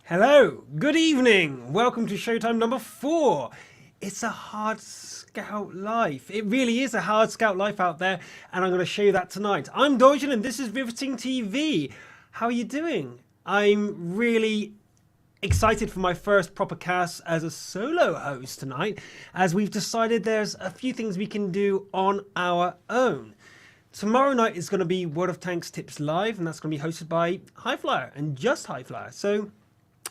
Hello, good evening. Welcome to Showtime number 4. It's a hard scout life. It really is a hard scout life out there, and I'm going to show you that tonight. I'm Dorian, and this is RivetingTV. How are you doing? I'm really excited for my first proper cast as a solo host tonight, as we've decided there's a few things we can do on our own. Tomorrow night is going to be World of Tanks Tips Live, and that's going to be hosted by Highflyer and just Highflyer. So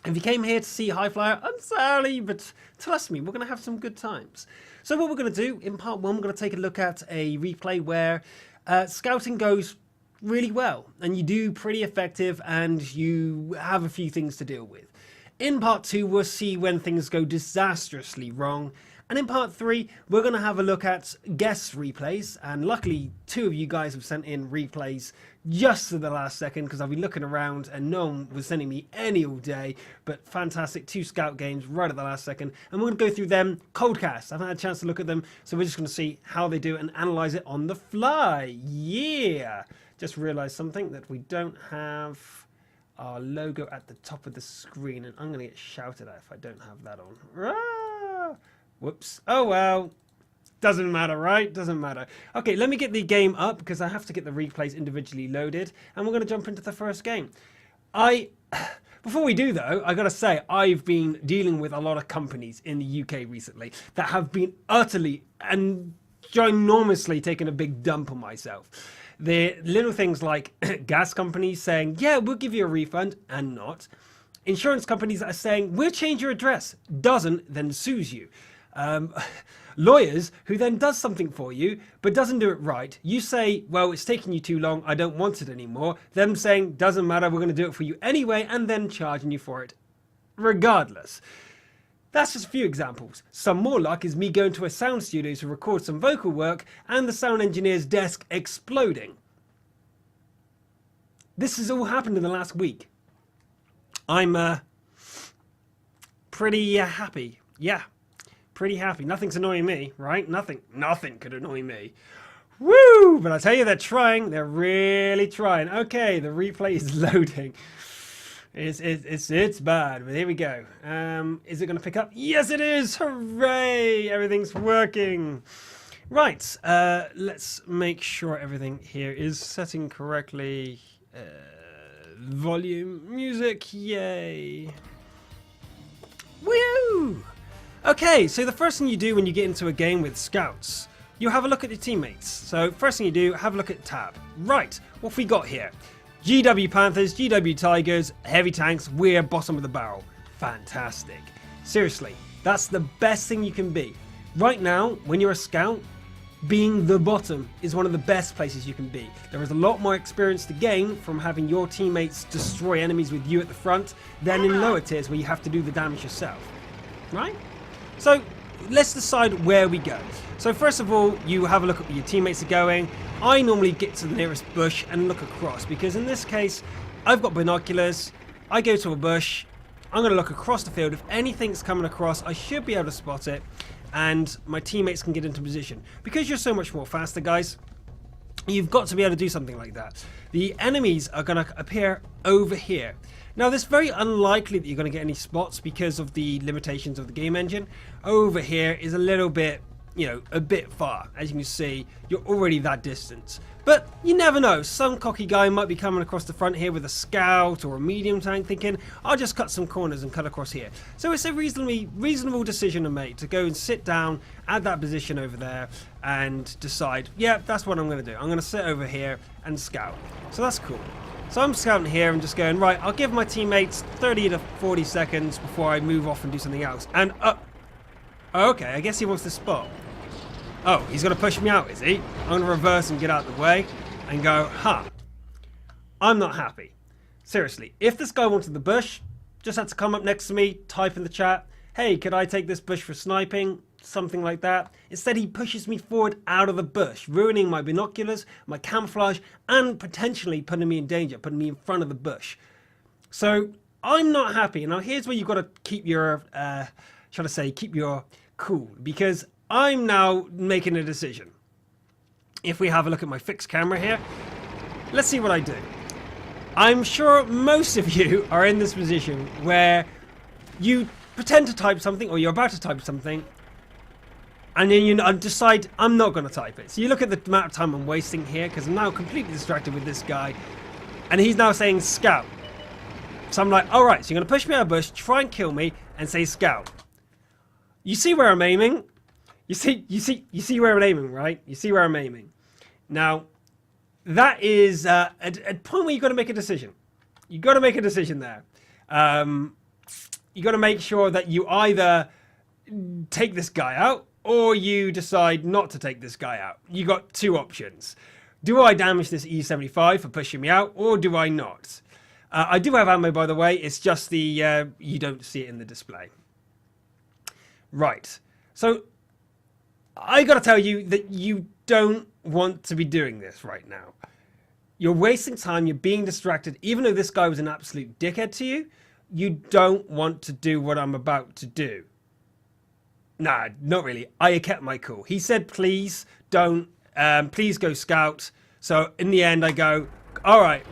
if you came here to see Highflyer, I'm sorry, but trust me, we're going to have some good times. So what we're going to do, in part 1, we're going to take a look at a replay where scouting goes really well, and you do pretty effective, and you have a few things to deal with. In part 2, we'll see when things go disastrously wrong. And in part 3, we're going to have a look at guest replays. And luckily, 2 of you guys have sent in replays just to the last second, because I've been looking around and no one was sending me any all day. But fantastic 2 scout games right at the last second. And we're going to go through them cold cast. I haven't had a chance to look at them, so we're just going to see how they do and analyze it on the fly. Yeah! Just realized something, that we don't have our logo at the top of the screen, and I'm going to get shouted at if I don't have that on. Ah! Whoops. Oh well. Doesn't matter, right? Doesn't matter. Okay, let me get the game up, because I have to get the replays individually loaded, and we're going to jump into the first game. Before we do though, I gotta say, I've been dealing with a lot of companies in the UK recently that have been utterly and ginormously taking a big dump on myself. The little things like gas companies saying, yeah, we'll give you a refund, and not. Insurance companies that are saying, we'll change your address, doesn't, then sues you. Lawyers who then does something for you, but doesn't do it right. You say, well, it's taking you too long, I don't want it anymore. Them saying, doesn't matter, we're going to do it for you anyway, and then charging you for it regardless. That's just a few examples. Some more luck is me going to a sound studio to record some vocal work and the sound engineer's desk exploding. This has all happened in the last week. I'm pretty happy. Yeah, pretty happy. Nothing's annoying me, right? Nothing could annoy me. Woo! But I tell you, they're trying. They're really trying. Okay, the replay is loading. It's bad, but here we go. Is it going to pick up? Yes, it is! Hooray! Everything's working. Right, let's make sure everything here is setting correctly. Volume, music, yay. Woo! Okay, so the first thing you do when you get into a game with scouts, you have a look at your teammates. So first thing you do, have a look at tab. Right, what have we got here? GW Panthers, GW Tigers, heavy tanks, we're bottom of the barrel. Fantastic. Seriously, that's the best thing you can be. Right now, when you're a scout, being the bottom is one of the best places you can be. There is a lot more experience to gain from having your teammates destroy enemies with you at the front than in lower tiers where you have to do the damage yourself. Right? So let's decide where we go. So first of all, you have a look at where your teammates are going. I normally get to the nearest bush and look across, because in this case, I've got binoculars. I go to a bush. I'm going to look across the field. If anything's coming across, I should be able to spot it, and my teammates can get into position. Because you're so much more faster, guys, you've got to be able to do something like that. The enemies are going to appear over here. Now, it's very unlikely that you're going to get any spots because of the limitations of the game engine. Over here is a little bit, a bit far. As you can see, you're already that distance. But you never know. Some cocky guy might be coming across the front here with a scout or a medium tank thinking, I'll just cut some corners and cut across here. So it's a reasonable decision to make, to go and sit down at that position over there and decide, yeah, that's what I'm going to do. I'm going to sit over here and scout. So that's cool. So I'm scouting here and just going, right, I'll give my teammates 30 to 40 seconds before I move off and do something else. And, okay, I guess he wants to spot. Oh, he's going to push me out, is he? I'm going to reverse and get out of the way and go, I'm not happy. Seriously, if this guy wanted the bush, just had to come up next to me, type in the chat, hey, could I take this bush for sniping? Something like that. Instead, he pushes me forward out of the bush, ruining my binoculars, my camouflage, and potentially putting me in danger, putting me in front of the bush. So I'm not happy. Now, here's where you've got to keep your, keep your cool, because I'm now making a decision. If we have a look at my fixed camera here, let's see what I do. I'm sure most of you are in this position where you pretend to type something, or you're about to type something, and then you decide, I'm not going to type it. So you look at the amount of time I'm wasting here, because I'm now completely distracted with this guy, and he's now saying scout. So I'm like, alright, so you're going to push me out of the bush, try and kill me, and say scout. You see where I'm aiming? You see where I'm aiming, right? You see where I'm aiming. Now, that is a point where you've got to make a decision. You've got to make a decision there. You've got to make sure that you either take this guy out, or you decide not to take this guy out. You got two options. Do I damage this E75 for pushing me out, or do I not? I do have ammo, by the way. It's just the you don't see it in the display. Right. So I got to tell you that you don't want to be doing this right now. You're wasting time. You're being distracted. Even though this guy was an absolute dickhead to you, you don't want to do what I'm about to do. Nah, not really. I kept my cool. He said, please don't, please go scout. So in the end, I go, all right.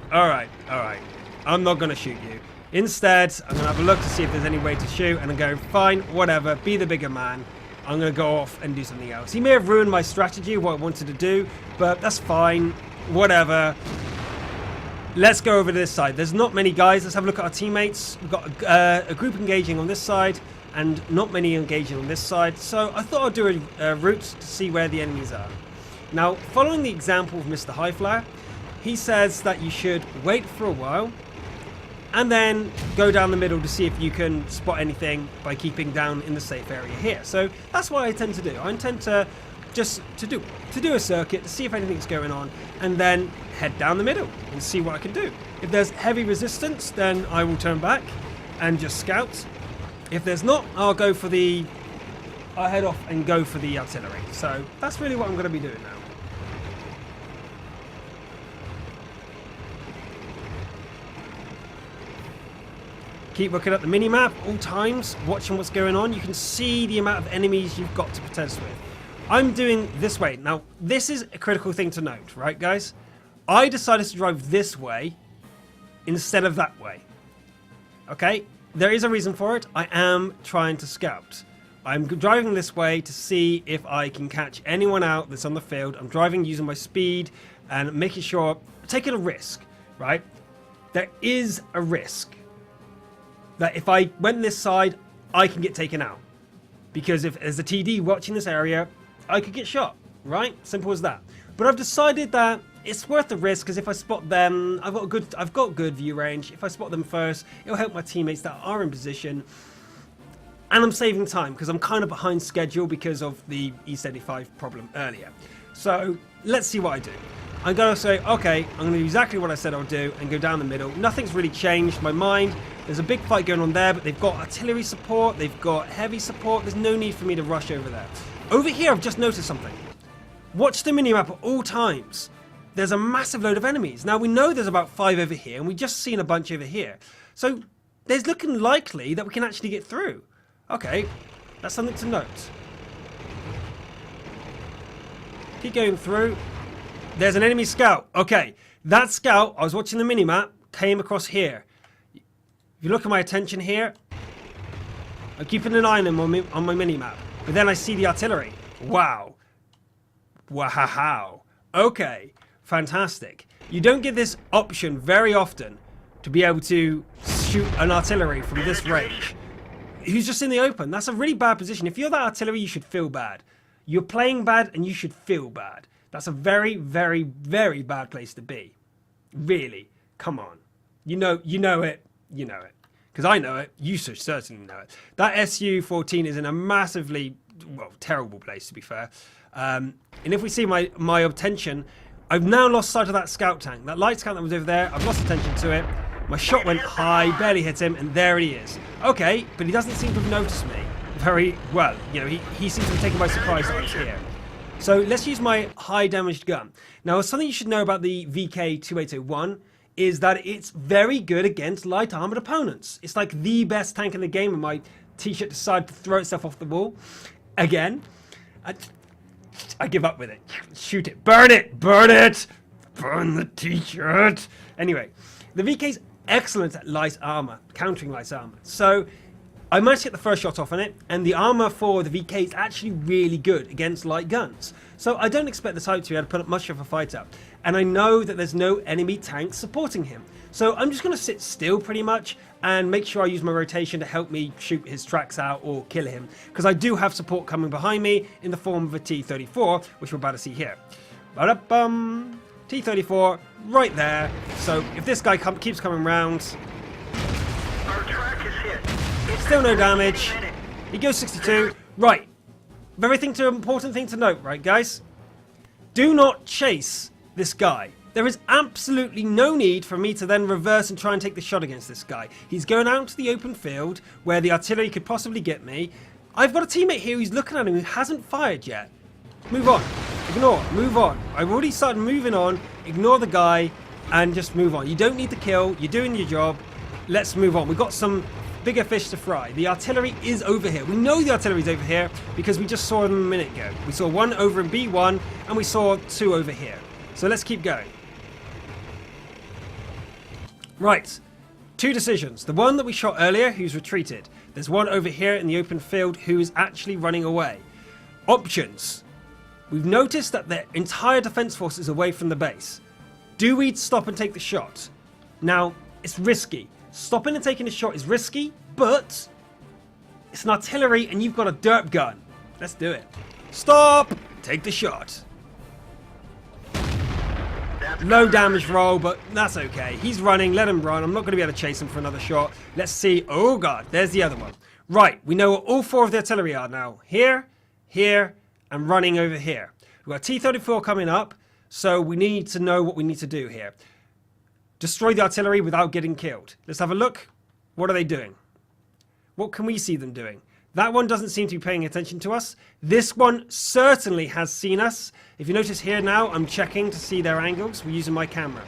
I'm not going to shoot you. Instead, I'm going to have a look to see if there's any way to shoot. And I'm going, fine, whatever, be the bigger man. I'm going to go off and do something else. He may have ruined my strategy, what I wanted to do, but that's fine. Whatever. Let's go over to this side. There's not many guys. Let's have a look at our teammates. We've got a group engaging on this side and not many engaging on this side. So I thought I'd do a route to see where the enemies are. Now, following the example of Mr. Highflyer, he says that you should wait for a while and then go down the middle to see if you can spot anything by keeping down in the safe area here. So that's what I tend to do. I intend to just to do a circuit to see if anything's going on, and then head down the middle and see what I can do. If there's heavy resistance, then I will turn back and just scout. If there's not, I'll head off and go for the artillery. So that's really what I'm going to be doing now. Keep looking at the mini-map all times, watching what's going on. You can see the amount of enemies you've got to contest with. I'm doing this way. Now, this is a critical thing to note, right, guys? I decided to drive this way instead of that way. Okay? There is a reason for it. I am trying to scout. I'm driving this way to see if I can catch anyone out that's on the field. I'm driving using my speed and making sure, taking a risk, right? There is a risk that if I went this side, I can get taken out. Because if there's a TD watching this area, I could get shot, right? Simple as that. But I've decided that it's worth the risk, because if I spot them, I've got good view range. If I spot them first, it'll help my teammates that are in position. And I'm saving time, because I'm kind of behind schedule because of the E75 problem earlier. So let's see what I do. I'm going to say, okay, I'm going to do exactly what I said I'll do and go down the middle. Nothing's really changed my mind. There's a big fight going on there, but they've got artillery support. They've got heavy support. There's no need for me to rush over there. Over here, I've just noticed something. Watch the minimap at all times. There's a massive load of enemies. Now, we know there's about 5 over here, and we've just seen a bunch over here. So there's looking likely that we can actually get through. Okay, that's something to note. Keep going through. There's an enemy scout. Okay, that scout, I was watching the minimap, came across here. If you look at my attention here, I'm keeping an eye on him on my minimap. But then I see the artillery. Wow. Wow. Okay, fantastic. You don't get this option very often to be able to shoot an artillery from this range. He's just in the open. That's a really bad position. If you're that artillery, you should feel bad. You're playing bad and you should feel bad. That's a very, very, very bad place to be. Really. Come on. You know it. You know it. Because I know it. You should certainly know it. That Su-14 is in a massively, well, terrible place, to be fair. And if we see my attention, I've now lost sight of that scout tank. That light scout that was over there, I've lost attention to it. My shot went high, barely hit him, and there he is. Okay, but he doesn't seem to have noticed me very well. You know, he seems to be taken by surprise that I was here. So let's use my high damaged gun. Now, something you should know about the VK2801 is that it's very good against light armored opponents. It's like the best tank in the game, and my t-shirt decided to throw itself off the wall. Again, I give up with it. Shoot it. Burn it. Burn it. Burn the t-shirt. Anyway, The VK's excellent at light armor, countering light armor. So I managed to get the first shot off on it, and the armor for the VK is actually really good against light guns. So I don't expect the Type to be able to put up much of a fight up. And I know that there's no enemy tanks supporting him. So I'm just going to sit still pretty much and make sure I use my rotation to help me shoot his tracks out or kill him. Because I do have support coming behind me in the form of a T-34, which we're about to see here. Ba-da-bum. T-34 right there. So if this guy keeps coming round, Our track is hit. still no damage. He goes 62. Right. Very important thing to note, right, guys? Do not chase this guy. There is absolutely no need for me to then reverse and try and take the shot against this guy. He's going out to the open field where the artillery could possibly get me. I've got a teammate here who's looking at him who hasn't fired yet. Move on. Ignore. Move on. I've already started moving on. Ignore the guy and just move on. You don't need to kill. You're doing your job. Let's move on. We've got some bigger fish to fry. The artillery is over here. We know the artillery is over here because we just saw them a minute ago. We saw one over in B1 and we saw two over here. So let's keep going. Right. Two decisions. The one that we shot earlier who's retreated. There's one over here in the open field who is actually running away. Options. We've noticed that the entire defense force is away from the base. Do we stop and take the shot? Now, it's risky. Stopping and taking a shot is risky, but it's an artillery and you've got a derp gun. Let's do it. Stop! Take the shot. Low damage roll, but that's okay. He's running, let him run. I'm not going to be able to chase him for another shot. Let's see. Oh god, there's the other one. Right, we know where all four of the artillery are now. Here, here, and running over here. We've got a T-34 coming up, so we need to know what we need to do here. Destroy the artillery without getting killed. Let's have a look. What are they doing? What can we see them doing? That one doesn't seem to be paying attention to us. This one certainly has seen us. If you notice here now, I'm checking to see their angles. We're using my camera.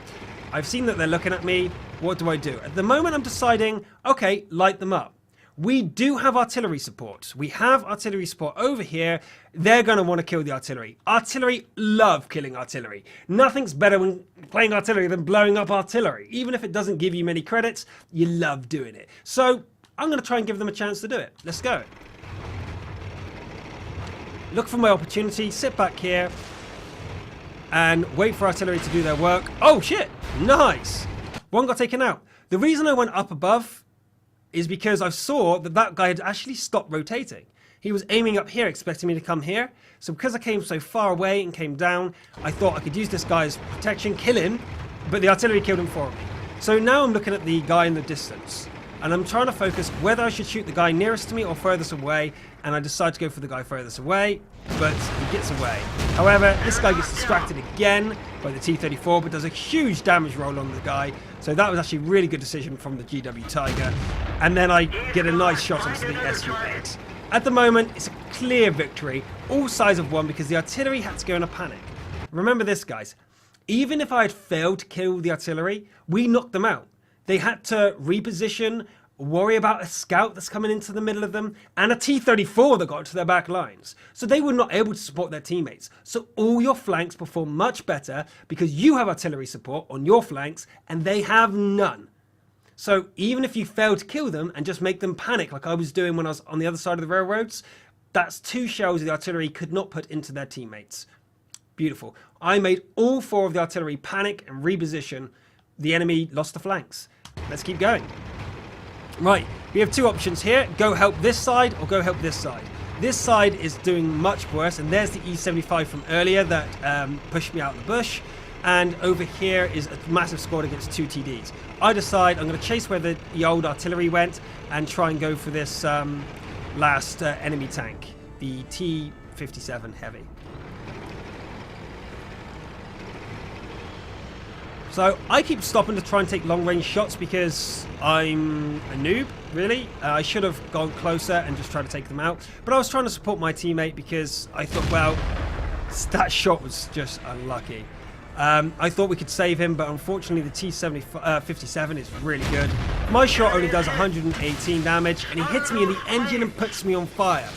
I've seen that they're looking at me. What do I do? At the moment, I'm deciding, okay, light them up. We do have artillery support. We have artillery support over here. They're going to want to kill the artillery. Artillery love killing artillery. Nothing's better when playing artillery than blowing up artillery. Even if it doesn't give you many credits, you love doing it. So I'm going to try and give them a chance to do it. Let's go. Look for my opportunity. Sit back here and wait for artillery to do their work. Oh shit! Nice! One got taken out. The reason I went up above is because I saw that that guy had actually stopped rotating. He was aiming up here, expecting me to come here. So because I came so far away and came down, I thought I could use this guy's protection, kill him, but the artillery killed him for me. So now I'm looking at the guy in the distance, and I'm trying to focus whether I should shoot the guy nearest to me or furthest away, and I decide to go for the guy furthest away, but he gets away. However, this guy gets distracted again by the T-34, but does a huge damage roll on the guy. So that was actually a really good decision from the GW Tiger. And then I get a nice shot onto the SU-8. At the moment, it's a clear victory, all sides of one, because the artillery had to go in a panic. Remember this, guys. Even if I had failed to kill the artillery, we knocked them out. They had to reposition, worry about a scout that's coming into the middle of them, and a T-34 that got to their back lines. So they were not able to support their teammates. So all your flanks perform much better because you have artillery support on your flanks and they have none. So even if you fail to kill them and just make them panic like I was doing when I was on the other side of the railroads, that's two shells the artillery could not put into their teammates. Beautiful. I made all four of the artillery panic and reposition. The enemy lost the flanks. Let's keep going. Right, we have two options here. Go help this side or go help this side. This side is doing much worse, and there's the E-75 from earlier that pushed me out of the bush. And over here is a massive squad against two TDs. I decide I'm going to chase where the old artillery went and try and go for this last enemy tank, the T-57 Heavy. So I keep stopping to try and take long-range shots because I'm a noob, really. I should have gone closer and just tried to take them out. But I was trying to support my teammate because I thought, well, that shot was just unlucky. I thought we could save him, but unfortunately the T-57 is really good. My shot only does 118 damage, and he hits me in the engine and puts me on fire.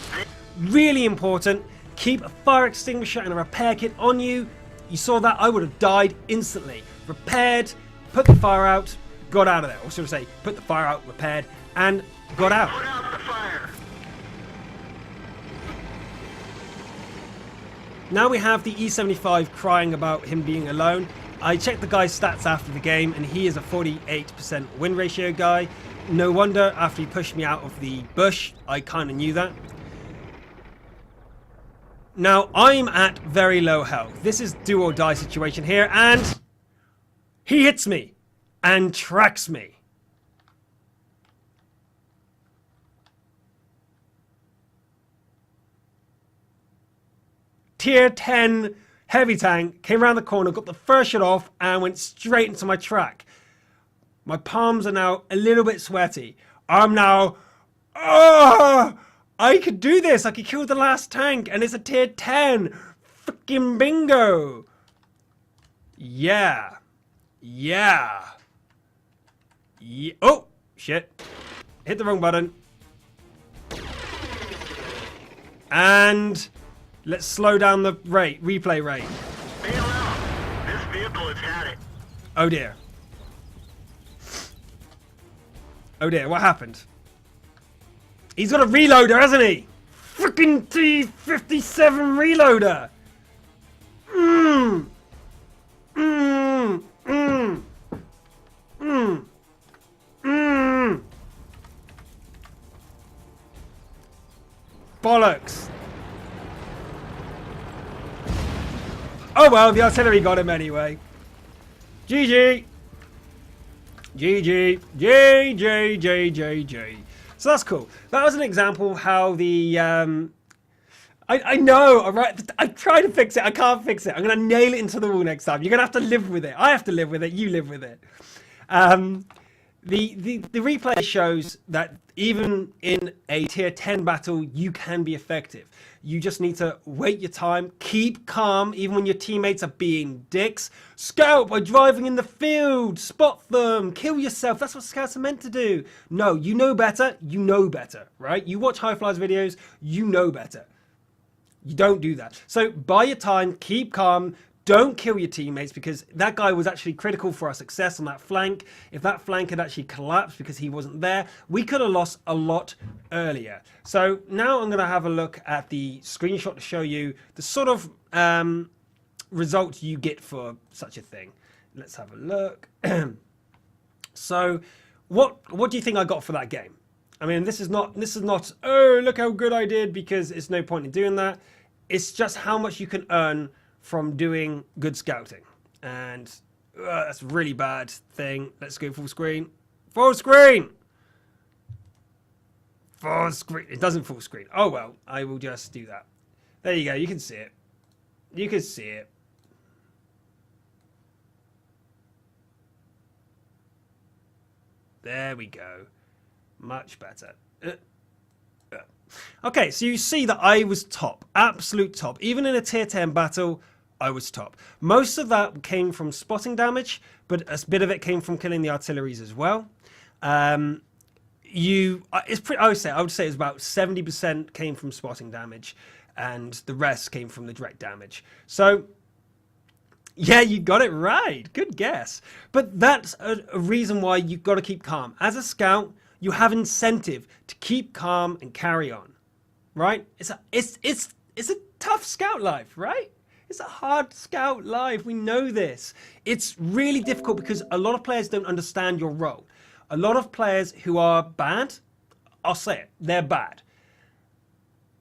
Really important. Keep a fire extinguisher and a repair kit on you. You saw that, I would have died instantly. Repaired, put the fire out, got out of there. Or should I say, put the fire out, repaired, and got out. Put out the fire. Now we have the E75 crying about him being alone. I checked the guy's stats after the game, and he is a 48% win ratio guy. No wonder after he pushed me out of the bush, I kind of knew that. Now, I'm at very low health. This is do or die situation here, and he hits me and tracks me. Tier 10 heavy tank came around the corner, got the first shot off, and went straight into my track. My palms are now a little bit sweaty. I'm now, I could do this. I could kill the last tank, and it's a tier 10. Freaking bingo. Yeah. Yeah. Yeah. Oh, shit. Hit the wrong button. And let's slow down the replay rate. Bail out. This vehicle has had it. Oh dear. Oh dear, what happened? He's got a reloader, hasn't he? Freaking T57 reloader. Bollocks. Oh well, the artillery got him anyway. GG. GG. JJJJJ. So that's cool. That was an example of how the I know, alright. I try to fix it. I can't fix it. I'm gonna nail it into the wall next time. You're gonna have to live with it. I have to live with it. You live with it. The replay shows that even in a tier 10 battle, you can be effective. You just need to wait your time, keep calm, even when your teammates are being dicks. Scout by driving in the field, spot them, kill yourself. That's what scouts are meant to do. No, you know better, right? You watch High Flyers videos, you know better. You don't do that. So buy your time, keep calm, don't kill your teammates, because that guy was actually critical for our success on that flank. If that flank had actually collapsed because he wasn't there, we could have lost a lot earlier. So now I'm going to have a look at the screenshot to show you the sort of results you get for such a thing. Let's have a look. So what do you think I got for that game? I mean, this is not, oh, look how good I did, because it's no point in doing that. It's just how much you can earn from doing good scouting. And that's a really bad thing. Let's go full screen. Full screen! Full screen. It doesn't full screen. Oh, well, I will just do that. There you go. You can see it. You can see it. There we go. Much better. Okay, so you see that I was top. Absolute top. Even in a tier 10 battle, I was top. Most of that came from spotting damage, but a bit of it came from killing the artilleries as well. I would say it was about 70% came from spotting damage, and the rest came from the direct damage. So yeah, you got it right. Good guess. But that's a reason why you've got to keep calm. As a scout, you have incentive to keep calm and carry on, right? It's a tough scout life, right? It's a hard scout life. We know this. It's really difficult because a lot of players don't understand your role. A lot of players who are bad, I'll say it, they're bad.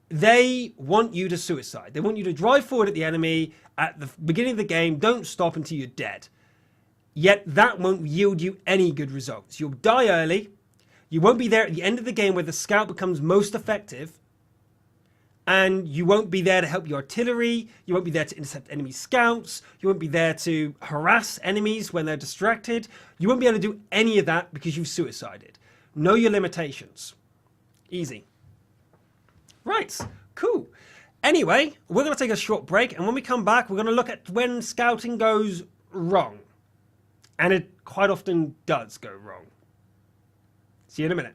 They want you to suicide. They want you to drive forward at the enemy at the beginning of the game. Don't stop until you're dead. Yet that won't yield you any good results. You'll die early. You won't be there at the end of the game where the scout becomes most effective. And you won't be there to help your artillery. You won't be there to intercept enemy scouts. You won't be there to harass enemies when they're distracted. You won't be able to do any of that because you've suicided. Know your limitations. Easy. Right, cool. Anyway, we're going to take a short break, and when we come back, we're going to look at when scouting goes wrong. And it quite often does go wrong. See you in a minute.